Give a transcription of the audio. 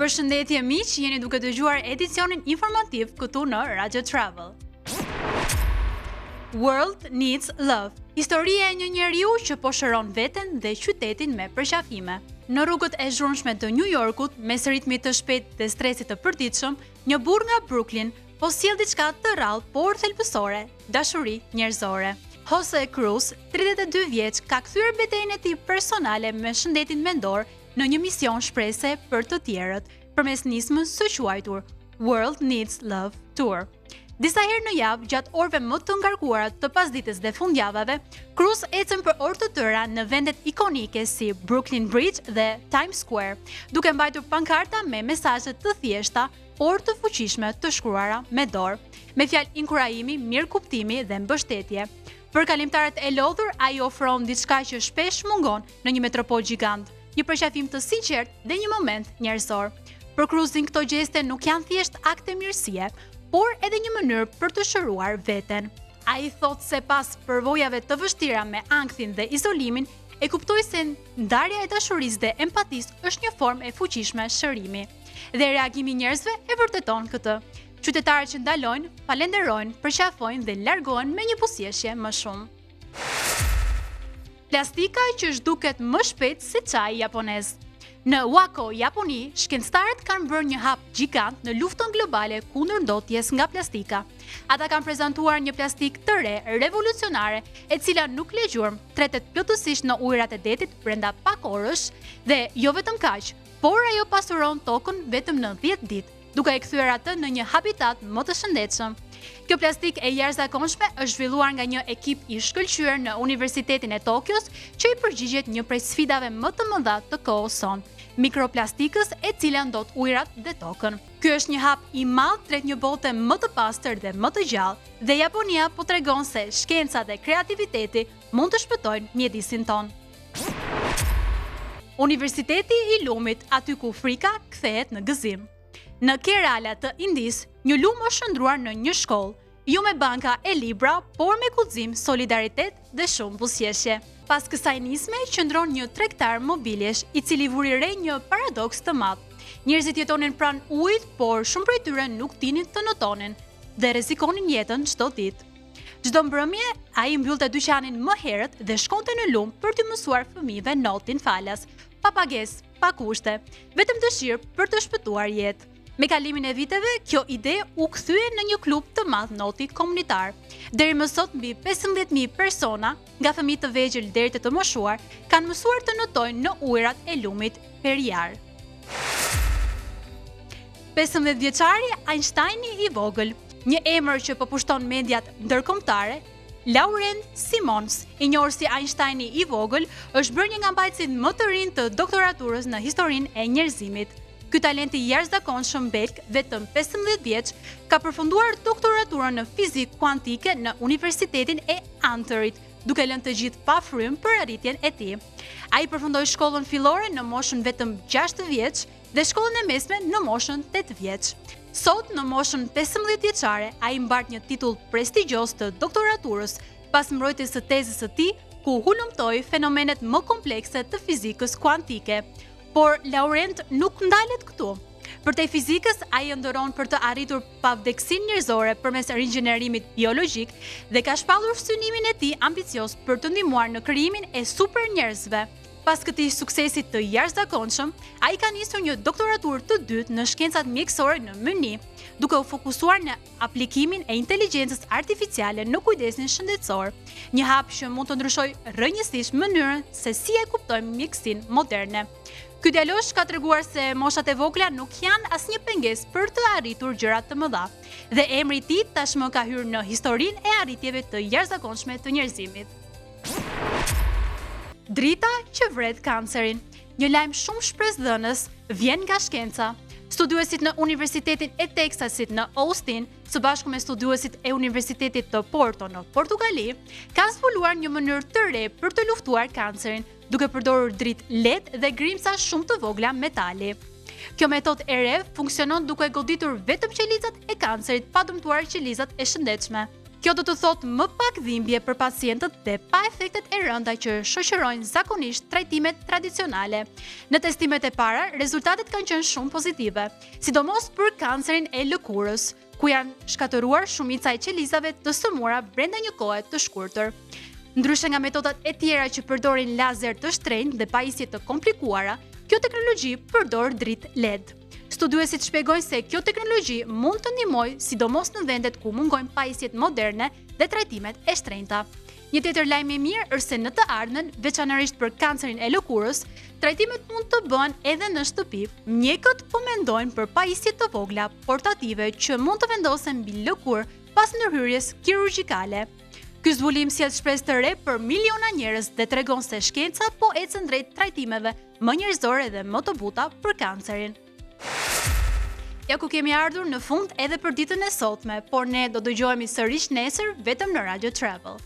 Përshëndetje miq, jeni duke dëgjuar edicionin informativ këtu në Radio Travel. World Needs Love. Historia e një njeriu që po shëron veten dhe qytetin me përqafime. Në rrugët e zhurmshme të New Yorkut, mes ritmit të shpejtë dhe stresit të përditshëm, një burr nga Brooklyn po sjell diçka të rrallë por thelbësore, dashuri njerëzore. Jose Cruz, 32 vjeç, ka kthyer betejën e tij personale me shëndetin mendor në një mision shprehse për të tjerët, përmes nismës së quajtur World Needs Love Tour. Disa herë në javë, gjatë orëve më të ngarkuara të pasdites dhe fundjavave, Cruz ecën për orë të tëra në vendet ikonike si Brooklyn Bridge dhe Times Square, duke mbajtur pankarta me mesazhe të thjeshta, por të fuqishme të shkruara me dorë, me fjalë inkurajimi, mirëkuptimi dhe mbështetje. Për kalimtarët e lodhur, ai ofron diçka që shpesh mungon në një metropol gjigant, një përqafim të sinqert dhe një moment njerëzor. Për Cruzin këto gjeste nuk janë thjesht akte mirësie, por edhe një mënyrë për të shëruar veten. Ai thotë se pas përvojave të vështira me ankthin dhe izolimin, e kuptoi se ndarja e dashurisë dhe empatisë është një formë e fuqishme shërimi. Dhe reagimi i njerëzve e vërteton këtë. Qytetarët që ndalojnë, falenderojnë, përqafojnë dhe largohen me një buzëqeshje më shumë. Plastika që zhduket më shpejt se çaji japonez. Në Wako, Japoni, shkencëtarët kanë bërë një hap gjigant në luftën globale kundër ndotjes nga plastika. Ata kanë prezantuar një plastik të re, revolucionare, e cila nuk le gjurmë, tretet plotësisht në ujërat e detit brenda pak orësh dhe jo vetëm kaq, por ajo pasuron tokën vetëm në 10 ditë, duke e kthyer atë në një habitat më të shëndetshëm. Kjo plastik e jashtëzakonshme është zhvilluar nga një ekip i shkëlqyer në Universitetin e Tokios, që i përgjigjet një prej sfidave më të mëdha të kohës sonë, mikroplastikës e cila ndot ujërat dhe tokën. Ky është një hap i madh drejt një bote më të pastër dhe më të gjallë, dhe Japonia po tregon se shkenca dhe kreativiteti mund të shpëtojnë mjedisin tonë. Universiteti i lumit, aty ku frika kthehet në gëzim. Në Kerala të Indis, një lum është shndruar në një shkollë, jo me banka e libra, por me guxim, solidaritet dhe shumë buzëqeshje. Pas kësaj nisme qëndron një tregtar mobiljesh, i cili vuri re një paradoks të madh. Njerëzit jetonin pranë ujit, por shumë prej tyre nuk dinin të notonin dhe rrezikonin jetën çdo ditë. Çdo mbrëmje, ai mbyllte dyqanin më herët dhe shkonte në lum për t'i mësuar fëmijëve notin falas, pa pagesë, pa kushte, vetëm dëshirë për të shpëtuar jetë. Me kalimin e viteve, kjo ide u kthye në një klub të madh noti komunitar. Deri më sot mbi 15.000 persona, nga fëmijë të vegjël deri te të moshuar, kanë mësuar të notojnë në ujërat e lumit periar. 15 vjeçari Einsteini i vogël, një emër që po pushton mediat ndërkombëtare, Laurent Simons, i njohur si Einsteini i vogël, është bërë një nga mbajtësit më të rinj të doktoraturës në historinë e njerëzimit. Ky talent i jashtëzakonshëm belg, vetëm 15 vjeç, ka përfunduar doktoraturën në fizikë kuantike në Universitetin e Antërit, duke lënë të gjithë pa frym për arritjen e tij. Ai përfundoi shkollën fillore në moshën vetëm 6 vjeç dhe shkollën e mesme në moshën 8 vjeç. Sot, në moshën 15 vjeçare, ai mbart një titull prestigjioz të doktoraturës pas mbrojtjes së tezës së tij, ku hulumtoi fenomenet më komplekse të fizikës kuantike. Por Laurent nuk ndalet këtu. Përtej fizikës, ai ëndërron për të arritur pavdekësinë njerëzore përmes rinxhenerimit biologjik dhe ka shpallur synimin e tij ambicioz për të ndihmuar në krijimin e super njerëzve. Pas këtij suksesi të jashtëzakonshëm, ai ka nisur një doktoraturë të dytë në shkencat mjekësore në Münich, duke u fokusuar në aplikimin e inteligjencës artificiale në kujdesin shëndetësor, një hap që mund të ndryshojë rrënjësisht mënyrën se si e kuptojmë mjekësinë moderne. Ky djalosh ka treguar se moshat e vogla nuk janë asnjë pengesë për të arritur gjëra të mëdha, dhe emri i tij tashmë ka hyrë në historinë e arritjeve të jashtëzakonshme të njerëzimit. Drita që vret kancerin. Një lajm shumë shpresdhënës vjen nga shkenca. Studiuesit në Universitetin e Teksasit në Austin, së bashku me studiuesit e Universitetit të Porto në Portugali, kanë zbuluar një mënyrë të re për të luftuar kancerin, duke përdorur dritë lehtë dhe grimca shumë të vogla metali. Kjo metodë e re funksionon duke goditur vetëm qelizat e kancerit, pa dëmtuar qelizat e shëndetshme. Kjo do të thotë më pak dhimbje për pacientët dhe pa efektet e rënda që shoqërojnë zakonisht trajtimet tradicionale. Në testimet e para, rezultatet kanë qenë shumë pozitive, sidomos për kancerin e lëkurës, ku janë shkatëruar shumica e qelizave të sëmura brenda një kohe të shkurtër. Ndryshe nga metodat e tjera që përdorin lazer të shtrenjtë dhe pajisje të komplikuara, kjo teknologji përdor dritë LED. Studiuesit shpjegojnë se kjo teknologji mund të ndihmojë sidomos në vendet ku mungojnë pajisjet moderne dhe trajtimet e shtrenjta. Një tjetër lajm i mirë është se në të ardhmen, veçanërisht për kancerin e lëkurës, trajtimet mund të bëhen edhe në shtëpi. Mjekët po mendojnë për pajisje të vogla portative që mund të vendosen mbi lëkurë pas ndërhyrjes kirurgjikale. Ky zbulim sjell shpresë të re për miliona njerëz dhe tregon se shkenca po ecën drejt trajtimeve më njerëzore dhe më të buta për kancerin. Ja ku kemi ardhur në fund edhe për ditën e sotme, por ne do dëgjohemi sërish nesër vetëm në Radio Travel.